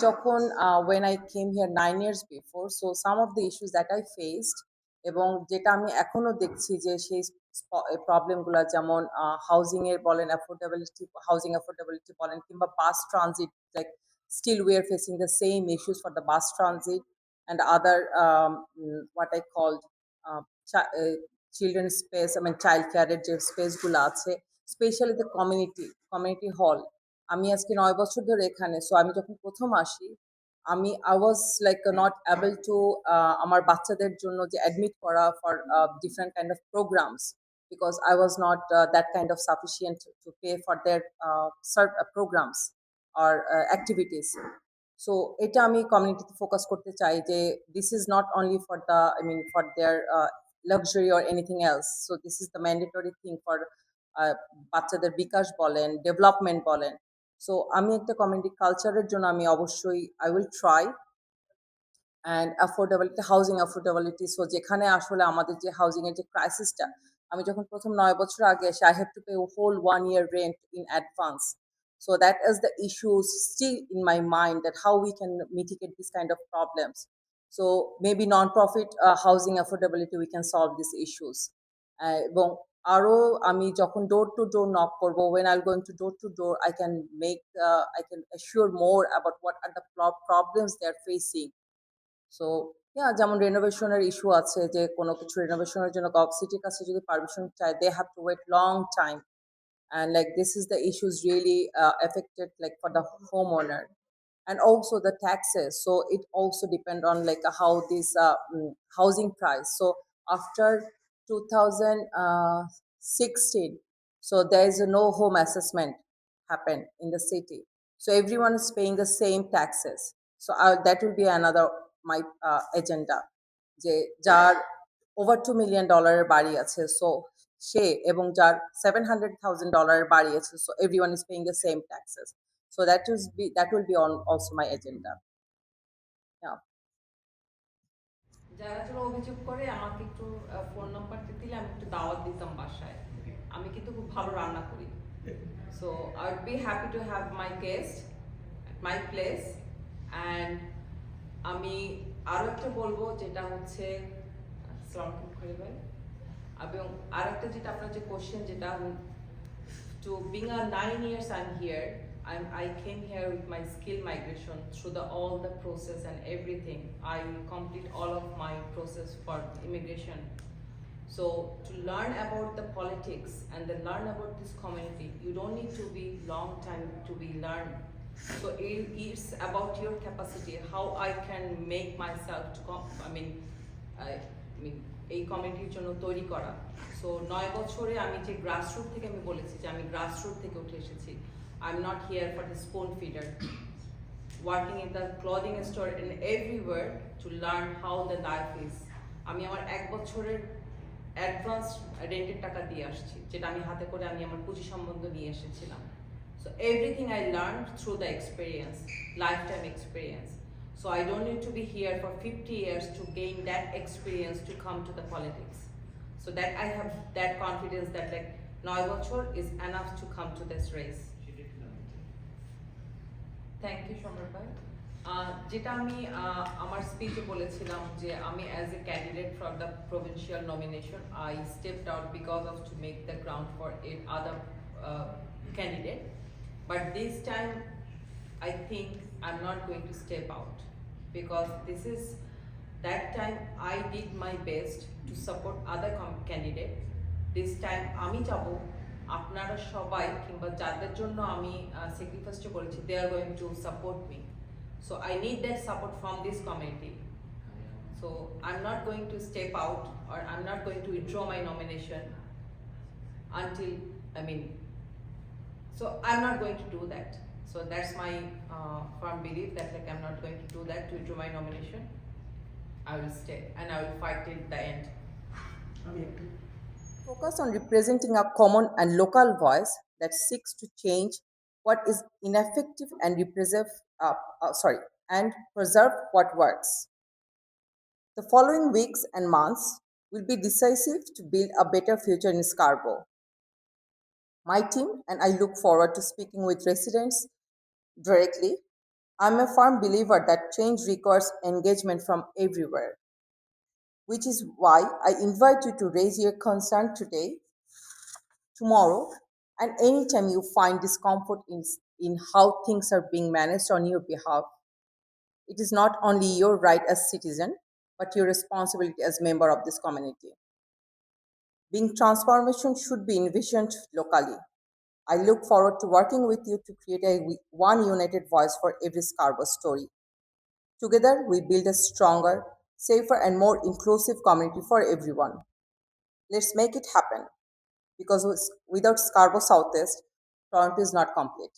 যখন when I came here 9 years before, so some of the issues that I faced এবং যেটা আমি এখনো দেখছি যে সেই প্রবলেম গুলা যেমন হাউজিং এর বলেন, হাউজিং অ্যাফোর্ডেবিলিটি বলেন কিংবা bus transit, like still we are facing the same issues for the bus transit and other what I called uh, children space, I mean child care এর যে স্পেস গুলো আছে, স্পেশালি দ্য কমিউনিটি হল। আমি আজকে ৯ বছর ধরে এখানে। So আমি যখন ১ম আসি, I was like not able to আমার বাচ্চাদের জন্য যে অ্যাডমিট করা for different kind of programs, because I was not that kind of sufficient to pay for their programs or activities. So এটা আমি কমিউনিটিতে ফোকাস করতে চাই যে this is not only for the, I mean for their luxury or anything else. So this is the mandatory thing for বাচ্চাদের বিকাশ বলেন, development বলেন। So আমি একটা কমিউনিটি কালচারের জন্য আমি অবশ্যই I will try and affordability, housing affordability. So যেখানে আসলে আমাদের যে হাউজিং এর যে ক্রাইসিসটা, আমি যখন প্রথম ৯ বছর আগে এসে I have to pay a whole 1 year rent in advance. So that is the issue still in my mind, that how we can mitigate this kind of problems. So maybe non-profit housing affordability we can solve these issues. এবং আরো আমি যখন door to door knock করব, when I'll go into door to door, I can assure more about what are the problems they're facing. So যেমন রেনোভেশনের issue আছে, যে কোনো কিছু রেনোভেশনের জন্য সিটির কাছে যদি পারমিশন চায়, they have to wait long time, and like this is the issues really affected like for the homeowner. And also the taxes, so it also depend on like how this housing price. So after 2016, so there is no home assessment happen in the city, so everyone is paying the same taxes. So that will be another my agenda, যে যার over $2 million বাড়ি আছে, so সে এবং যার $700,000 বাড়ি আছে, so everyone is paying the same taxes. So that will be on also my agenda. Yeah. যারা যারা অভিযোগ করে আমাকে একটু ফোন নাম্বারটা দিলে আমি একটু দাওয়াত দিতাম বাসায়। আমি কিন্তু খুব ভালো রান্না করি। So I would be happy to have my guest at my place. And আমি আরও একটা বলবো, যেটা হচ্ছে আসসালামু আলাইকুম খলিল ভাই, এবং আরেকটা যেটা আপনার যে কোশ্চেন, যেটা to being a 9 years I'm here, I came here with my skill migration through all the process and everything. I complete all of my process for immigration. So to learn about the politics and then learn about this community, you don't need to be long time to be learned. So it's about your capacity, how I can make myself to এই কমিউনিটির জন্য তৈরি করা। So ৯ বছরে আমি যে grassroot থেকে, আমি বলেছি যে আমি গ্রাসরুট থেকে উঠে এসেছি। I am not here for the spoon feeder, working in the clothing store in everywhere to learn how the life is. আমি আমার ১ বছরের অ্যাডভান্স রেন্টের টাকা দিয়ে আসছি, যেটা আমি হাতে করে আমি আমার পুঁজি সম্বন্ধ নিয়ে এসেছিলাম। So everything I learn through the experience, life time experience. So I don't need to be here for 50 years to gain that experience to come to the politics. So that I have that confidence that like 9 বছর is enough to come to this race. Thank you, Shomar bhai. যেটা আমি আমার স্পিচে বলেছিলাম যে আমি as a candidate from the provincial nomination, I stepped out because of to make the ground for a other candidate, but this time I think I'm not going to step out, because this is that time I did my best to support other candidate. This time আমি যাব, আপনারা সবাই কিংবা যাদের জন্য আমি স্যাক্রিফাইসটা করেছি, they are going to support me. So I need that support from this community. So I'm not going to step out, or I'm not going to withdraw my nomination until, so I'm not going to do that. So that's my firm belief that like I'm not going to do that, to withdraw my nomination. I will stay and I will fight till the end. Focus on representing a common and local voice that seeks to change what is ineffective and and preserve what works. The following weeks and months will be decisive to build a better future in Scarborough. My team and I look forward to speaking with residents directly, I'm a firm believer that change requires engagement from everywhere, which is why I invite you to raise your concern today, tomorrow, and anytime you find discomfort in how things are being managed on your behalf. It is not only your right as citizen, but your responsibility as member of this community. Being transformation should be envisioned locally. I look forward to working with you to create one united voice for every Scarborough story. Together, we build a stronger, safer, and more inclusive community for everyone. Let's make it happen because without Scarborough Southeast, Toronto is not complete.